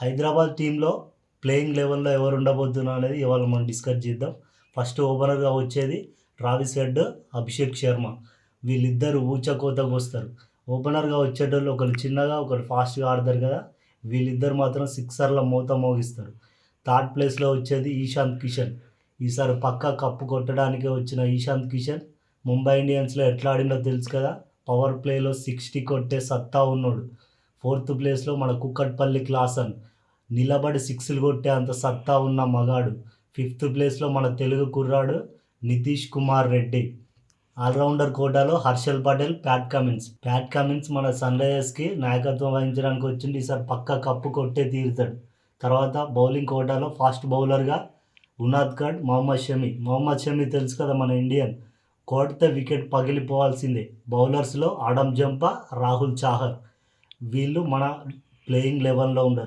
హైదరాబాద్ టీంలో ప్లేయింగ్ లెవెన్లో ఎవరు ఉండబోతున్నారు అనేది ఇవాళ మనం డిస్కస్ చేద్దాం. ఫస్ట్ ఓపెనర్గా వచ్చేది ట్రావిస్ హెడ్, అభిషేక్ శర్మ. వీళ్ళిద్దరు ఊచకోతకు వస్తారు. ఓపెనర్గా వచ్చేటోళ్ళు ఒకరు చిన్నగా ఒకరు ఫాస్ట్గా ఆడతారు కదా, వీళ్ళిద్దరు మాత్రం సిక్సర్ల మోత మోగిస్తారు. థర్డ్ ప్లేస్లో వచ్చేది ఈశాంత్ కిషన్. ఈసారి పక్కా కప్పు కొట్టడానికి వచ్చిన ఈశాంత్ కిషన్ ముంబై ఇండియన్స్లో ఎట్లా ఆడిందో తెలుసు కదా, పవర్ ప్లేలో 60 కొట్టే సత్తా ఉన్నాడు. ఫోర్త్ ప్లేస్లో మన కుక్కట్పల్లి క్లాసన్, నిలబడి సిక్స్లు కొట్టే అంత సత్తా ఉన్న మగాడు. ఫిఫ్త్ ప్లేస్లో మన తెలుగు కుర్రాడు నితీష్ కుమార్ రెడ్డి. ఆల్రౌండర్ కోటాలో హర్షల్ పటేల్, ప్యాట్ కమిన్స్ మన సన్ రైజర్స్కి నాయకత్వం వహించడానికి వచ్చింది. ఈసారి పక్క కప్పు కొట్టే తీరుతాడు. తర్వాత బౌలింగ్ కోటాలో ఫాస్ట్ బౌలర్గా ఉనాద్కడ్, మొహమ్మద్ షమి తెలుసు కదా మన ఇండియన్, కొడితే వికెట్ పగిలిపోవాల్సిందే. బౌలర్స్లో ఆడమ్ జంపా, రాహుల్ చాహర్. వీళ్ళు మన ప్లేయింగ్ లెవెన్లో ఉండరు.